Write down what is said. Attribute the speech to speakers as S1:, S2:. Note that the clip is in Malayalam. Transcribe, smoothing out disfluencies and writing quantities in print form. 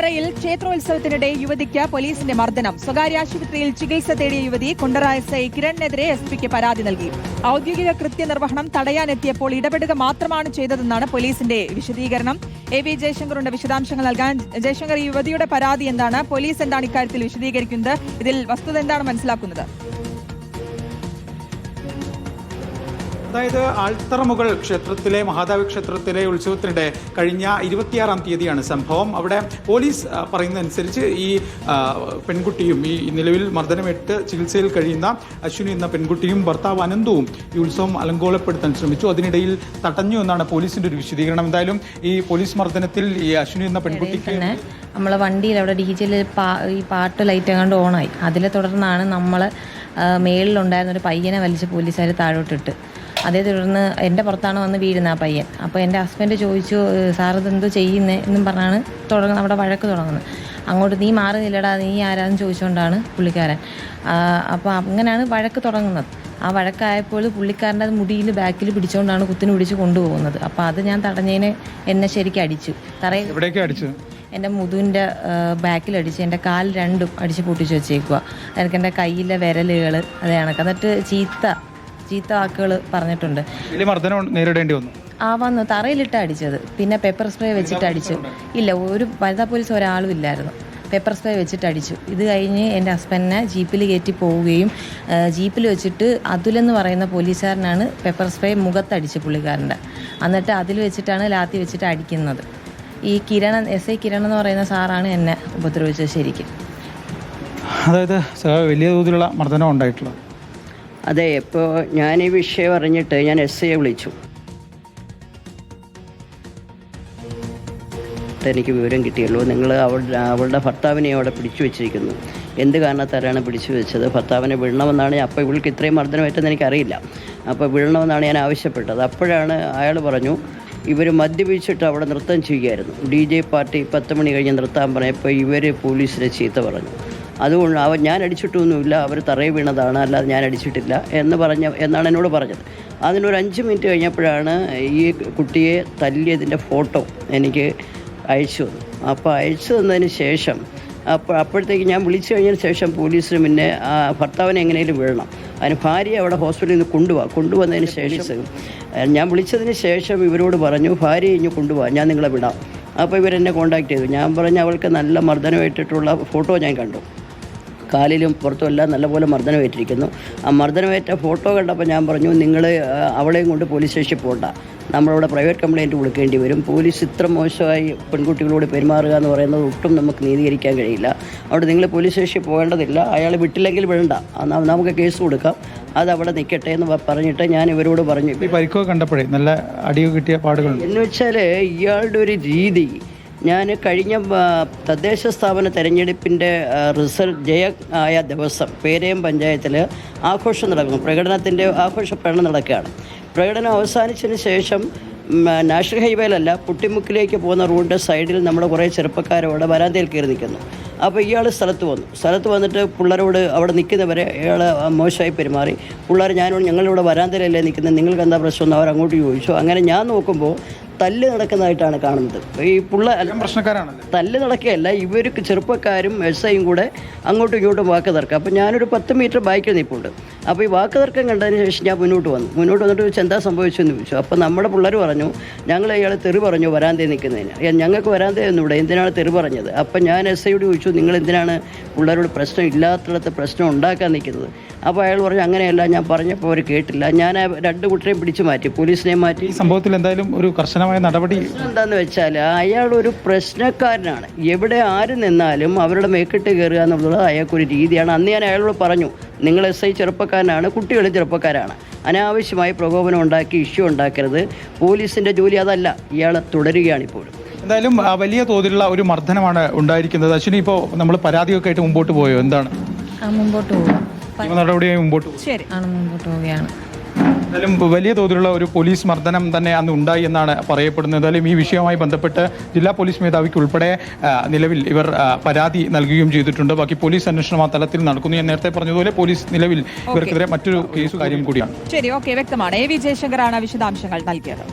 S1: കുണ്ടറയിൽ ക്ഷേത്രോത്സവത്തിനിടെ യുവതിക്ക് പോലീസിന്റെ മർദ്ദനം. സ്വകാര്യ ആശുപത്രിയിൽ ചികിത്സ തേടിയ യുവതി കുണ്ടറ SI കിരണിനെതിരെ SP പരാതി നൽകി. ഔദ്യോഗിക കൃത്യനിർവഹണം തടയാനെത്തിയപ്പോൾ ഇടപെടുക മാത്രമാണ് ചെയ്തതെന്നാണ് പോലീസിന്റെ വിശദീകരണം. AV ജയശങ്കറുണ്ട് വിശദാംശങ്ങൾ നൽകാൻ. ജയശങ്കർ, ഈ യുവതിയുടെ പരാതി എന്താണ്? പോലീസ് എന്താണ് ഇക്കാര്യത്തിൽ വിശദീകരിക്കുന്നത്? ഇതിൽ വസ്തുത എന്താണ് മനസ്സിലാക്കുന്നത്?
S2: അതായത് ആൽത്തറമുകൾ ക്ഷേത്രത്തിലെ മഹാദേവ ക്ഷേത്രത്തിലെ ഉത്സവത്തിനിടെ കഴിഞ്ഞ 26-ാം തീയതിയാണ് സംഭവം. അവിടെ പോലീസ് പറയുന്നതനുസരിച്ച് ഈ പെൺകുട്ടിയും ഈ നിലവിൽ മർദ്ദനമേറ്റ് ചികിത്സയിൽ കഴിയുന്ന അശ്വിനി എന്ന പെൺകുട്ടിയും ഭർത്താവ് അനന്തവും ഈ ഉത്സവം അലങ്കോലപ്പെടുത്താൻ ശ്രമിച്ചു. അതിനിടയിൽ തടഞ്ഞു എന്നാണ് പോലീസിന്റെ ഒരു വിശദീകരണം. എന്തായാലും ഈ പോലീസ് മർദ്ദനത്തിൽ ഈ അശ്വിനി എന്ന പെൺകുട്ടിക്ക്
S3: നമ്മളെ വണ്ടിയിൽ അവിടെ DJയിൽ ഈ പാട്ട് ലൈറ്റ് എങ്ങാണ്ട് ഓണായി. അതിലെ തുടർന്നാണ് നമ്മൾ മേളിലുണ്ടായിരുന്ന ഒരു പയ്യനെ വലിച്ച് പോലീസുകാർ താഴോട്ടിട്ട്. അതേ തുടർന്ന് എൻ്റെ പുറത്താണ് വന്ന് വീഴുന്നത് ആ പയ്യൻ. അപ്പോൾ എൻ്റെ ഹസ്ബൻഡ് ചോദിച്ചു, സാർ ഇതെന്തോ ചെയ്യുന്നത് എന്നും പറഞ്ഞാണ് അവിടെ വഴക്ക് തുടങ്ങുന്നത്. അങ്ങോട്ട് നീ മാറുന്നില്ലടാ, നീ ആരാന്ന് ചോദിച്ചുകൊണ്ടാണ് പുള്ളിക്കാരൻ. അപ്പോൾ അങ്ങനെയാണ് വഴക്ക് തുടങ്ങുന്നത്. ആ വഴക്കായപ്പോൾ പുള്ളിക്കാരൻ്റെ അത് മുടിയിൽ ബാക്കിൽ പിടിച്ചുകൊണ്ടാണ് കുത്തിന് പിടിച്ച് കൊണ്ടുപോകുന്നത്. അപ്പോൾ അത് ഞാൻ തടഞ്ഞതിന് എന്നെ ശരിക്കും അടിച്ചു.
S2: അടിച്ചു
S3: എൻ്റെ മുതുവിൻ്റെ ബാക്കിലടിച്ച് എൻ്റെ കാൽ രണ്ടും അടിച്ച് പൊട്ടിച്ച് വെച്ചേക്കുക. എനിക്ക് എൻ്റെ കയ്യിലെ വിരലുകൾ അത് കണക്ക്. എന്നിട്ട് ചീത്ത വാക്കുകൾ പറഞ്ഞിട്ടുണ്ട്.
S2: നേരിടേണ്ടി വന്നു.
S3: വന്നു തറയിലിട്ട് അടിച്ചത്. പിന്നെ പെപ്പർ സ്പ്രേ വെച്ചിട്ട് അടിച്ചു. ഇല്ല, ഒരു വനിതാ പോലീസ് ഒരാളും ഇല്ലായിരുന്നു. പെപ്പർ സ്പ്രേ വെച്ചിട്ട് അടിച്ചു. ഇത് കഴിഞ്ഞ് എൻ്റെ ഹസ്ബൻഡിനെ ജീപ്പിൽ കയറ്റി പോവുകയും ജീപ്പിൽ വെച്ചിട്ട് അതുലെന്ന് പറയുന്ന പോലീസുകാരനാണ് പെപ്പർ സ്പ്രേ മുഖത്തടിച്ച് പുള്ളിക്കാരൻ്റെ. എന്നിട്ട് അതിൽ വെച്ചിട്ടാണ് ലാത്തി വെച്ചിട്ട് അടിക്കുന്നത്. ഈ SI കിരൺ എന്ന് പറയുന്ന സാറാണ് എന്നെ ഉപദ്രവിച്ചത് ശരിക്കും.
S2: അതായത് വലിയ തോതിലുള്ള മർദ്ദനം ഉണ്ടായിട്ടുള്ളത്.
S4: അതെ, ഇപ്പോൾ ഞാൻ ഈ വിഷയം അറിഞ്ഞിട്ട് ഞാൻ SIയെ വിളിച്ചു. എനിക്ക് വിവരം കിട്ടിയല്ലോ, നിങ്ങൾ അവളുടെ ഭർത്താവിനെ അവിടെ പിടിച്ചു വെച്ചിരിക്കുന്നു. എന്ത് കാരണത്താലാണ് പിടിച്ചു വെച്ചത്? ഭർത്താവിനെ വിടണമെന്നാണ്. അപ്പോൾ ഇവൾക്ക് ഇത്രയും മർദ്ദനമേറ്റെന്ന് എനിക്കറിയില്ല. അപ്പോൾ വിടണമെന്നാണ് ഞാൻ ആവശ്യപ്പെട്ടത്. അപ്പോഴാണ് അയാൾ പറഞ്ഞു, ഇവർ മദ്യപിച്ചിട്ട് അവിടെ നൃത്തം ചെയ്യുകയായിരുന്നു. DJ പാർട്ടി 10 മണി കഴിഞ്ഞ് നിർത്താൻ പറഞ്ഞപ്പോൾ ഇവർ പോലീസിനെ ചീത്ത പറഞ്ഞു. അതുകൊണ്ട് ഞാൻ അടിച്ചിട്ടൊന്നുമില്ല, അവർ തറയിൽ വീണതാണ്, അല്ലാതെ ഞാൻ അടിച്ചിട്ടില്ല എന്നാണ് എന്നോട് പറഞ്ഞത്. അതിനൊരു 5 മിനിറ്റ് കഴിഞ്ഞപ്പോഴാണ് ഈ കുട്ടിയെ തല്ലിയതിൻ്റെ ഫോട്ടോ എനിക്ക് അയച്ചു തന്നു. അപ്പോൾ അയച്ചു തന്നതിന് ശേഷം അപ്പോഴത്തേക്ക് ഞാൻ വിളിച്ചു കഴിഞ്ഞതിന് ശേഷം പോലീസിന് പിന്നെ ഭർത്താവിനെ എങ്ങനെയും വിടണം. അതിന് ഭാര്യയെ അവിടെ ഹോസ്പിറ്റലിൽ നിന്ന് കൊണ്ടുവന്നതിന് ശേഷം ഞാൻ വിളിച്ചതിന് ശേഷം ഇവരോട് പറഞ്ഞു, ഭാര്യയെ ഇനി കൊണ്ടുപോകാം, ഞാൻ നിങ്ങളെ വിടാം. അപ്പോൾ ഇവരെന്നെ കോൺടാക്ട് ചെയ്തു. ഞാൻ പറഞ്ഞു, അവൾക്ക് നല്ല മർദ്ദനമേറ്റിട്ടുള്ള ഫോട്ടോ ഞാൻ കണ്ടു. കാലിലും പുറത്തും എല്ലാം നല്ലപോലെ മർദ്ദനമേറ്റിരിക്കുന്നു. ആ മർദ്ദനമേറ്റ ഫോട്ടോ കണ്ടപ്പോൾ ഞാൻ പറഞ്ഞു, നിങ്ങൾ അവളെയും കൊണ്ട് പോലീസ് സ്റ്റേഷനിൽ പോകണ്ട, നമ്മളവിടെ പ്രൈവറ്റ് കംപ്ലയിൻറ്റ് കൊടുക്കേണ്ടി വരും. പോലീസ് ഇത്ര മോശമായി പെൺകുട്ടികളോട് പെരുമാറുക എന്ന് പറയുന്നത് ഒട്ടും നമുക്ക് നീതീകരിക്കാൻ കഴിയില്ല. അവിടെ നിങ്ങൾ പോലീസ് സ്റ്റേഷനിൽ പോകേണ്ടതില്ല, അയാൾ വിട്ടില്ലെങ്കിൽ വിടണ്ട, നമുക്ക് കേസ് കൊടുക്കാം, അത് അവിടെ നിൽക്കട്ടെ എന്ന് പറഞ്ഞിട്ട് ഞാൻ ഇവരോട് പറഞ്ഞു.
S2: ഈ പരിക്കോ കണ്ടപ്പോഴേ നല്ല അടിയോ കിട്ടിയ പാടുകൾ
S4: എന്ന് വെച്ചാൽ ഇയാളുടെ ഒരു രീതി. ഞാൻ കഴിഞ്ഞ തദ്ദേശ സ്ഥാപന തെരഞ്ഞെടുപ്പിൻ്റെ റിസൾട്ട് ആയ ദിവസം പേരയം പഞ്ചായത്തിൽ ആഘോഷം നടക്കുന്നു. പ്രകടനത്തിൻ്റെ പ്രകടനം നടക്കുകയാണ്. പ്രകടനം അവസാനിച്ചതിന് ശേഷം നാഷണൽ ഹൈവേയിലല്ല, പുട്ടിമുക്കിലേക്ക് പോകുന്ന റോഡിൻ്റെ സൈഡിൽ നമ്മുടെ കുറേ ചെറുപ്പക്കാരോടെ വരാന്തയിൽ കയറി നിൽക്കുന്നു. അപ്പോൾ ഇയാൾ സ്ഥലത്ത് വന്നിട്ട് പിള്ളേരോട് അവിടെ നിൽക്കുന്നവരെ ഇയാൾ മോശമായി പെരുമാറി. പിള്ളേർ ഞങ്ങളിവിടെ വരാന്തയിലല്ലേ നിൽക്കുന്നത്, നിങ്ങൾക്ക് എന്താ പ്രശ്നം അവർ അങ്ങോട്ട് ചോദിച്ചു. അങ്ങനെ ഞാൻ നോക്കുമ്പോൾ തല്ല് നടക്കുന്നതായിട്ടാണ് കാണുന്നത്. ഈ
S2: പ്രശ്നക്കാരാണല്ലോ,
S4: തല്ല് നടക്കുകയല്ല, ഇവർക്ക് ചെറുപ്പക്കാരും SIയും കൂടെ അങ്ങോട്ടും ഇങ്ങോട്ടും വാക്ക് തർക്കം. അപ്പോൾ ഞാനൊരു 10 മീറ്റർ ബൈക്കിൽ നിൽപ്പുണ്ട്. അപ്പോൾ ഈ വാക്ക് തർക്കം കണ്ടതിന് ശേഷം ഞാൻ മുന്നോട്ട് വന്നിട്ട് ചോദിച്ചു, എന്താ സംഭവിച്ചെന്ന് ചോദിച്ചു. അപ്പോൾ നമ്മുടെ പിള്ളേർ പറഞ്ഞു, ഞങ്ങൾ ഇയാൾ തെറി പറഞ്ഞു വരാന്തയിൽ നിൽക്കുന്നതിന്. ഞങ്ങൾക്ക് വരാന്തയൊന്നും ഇവിടെ, എന്തിനാണ് തെറി പറഞ്ഞത്? അപ്പം ഞാൻ SIയോട് ചോദിച്ചു, നിങ്ങൾ എന്തിനാണ് പിള്ളേരോട് പ്രശ്നം ഇല്ലാത്തിടത്ത് പ്രശ്നം ഉണ്ടാക്കാൻ നിൽക്കുന്നത്? അപ്പോൾ അയാൾ പറഞ്ഞു, അങ്ങനെയല്ല, ഞാൻ പറഞ്ഞപ്പോൾ അവർ കേട്ടില്ല. ഞാൻ 2 കൂട്ടരെയും പിടിച്ചു മാറ്റി, പോലീസിനെ മാറ്റി.
S2: ഈ സംഭവത്തിൽ എന്തായാലും ഒരു കർശനമായ നടപടി
S4: എന്താണെന്ന് വെച്ചാൽ അയാളൊരു പ്രശ്നക്കാരനാണ്. എവിടെ ആര് നിന്നാലും അവരുടെ മേക്കിട്ട് കയറുക എന്നുള്ളത് അയാൾക്കൊരു രീതിയാണ്. അന്ന് ഞാൻ അയാളോട് പറഞ്ഞു, നിങ്ങൾ SI ചെറുപ്പക്കാരനാണ്, കുട്ടികൾ ചെറുപ്പക്കാരാണ്, അനാവശ്യമായി പ്രകോപനം ഉണ്ടാക്കി ഇഷ്യൂ ഉണ്ടാക്കരുത്, പോലീസിൻ്റെ ജോലി അതല്ല. ഇയാളെ തുടരുകയാണിപ്പോഴും.
S2: എന്തായാലും വലിയ തോതിലുള്ള ഒരു മർദ്ദനമാണ് ഉണ്ടായിരിക്കുന്നത്. അശ്വിനി, ഇപ്പോൾ നമ്മൾ പരാതിയൊക്കെ ആയിട്ട് മുമ്പോട്ട് പോയോ? എന്താണ്
S3: മുമ്പോട്ട് പോകാം,
S2: നടപടിയായി മുമ്പോട്ട്
S3: പോവുകയാണ്.
S2: എന്തായാലും വലിയ തോതിലുള്ള ഒരു പോലീസ് മർദ്ദനം തന്നെ അന്ന് ഉണ്ടായി എന്നാണ് പറയപ്പെടുന്നത്. എന്തായാലും ഈ വിഷയവുമായി ബന്ധപ്പെട്ട് ജില്ലാ പോലീസ് മേധാവിക്ക് ഉൾപ്പെടെ നിലവിൽ ഇവർ പരാതി നൽകുകയും ചെയ്തിട്ടുണ്ട്. ബാക്കി പോലീസ് അന്വേഷണം ആ തലത്തിൽ നടക്കുന്നു. ഞാൻ നേരത്തെ പറഞ്ഞതുപോലെ പോലീസ് നിലവിൽ ഇവർക്കെതിരെ മറ്റൊരു കേസ് കാര്യം കൂടിയാണ്.
S1: ശരി, ഓക്കെ, വ്യക്തമാണ്. AV ജയശങ്കറാണ് വിശദാംശങ്ങൾ നൽകിയത്.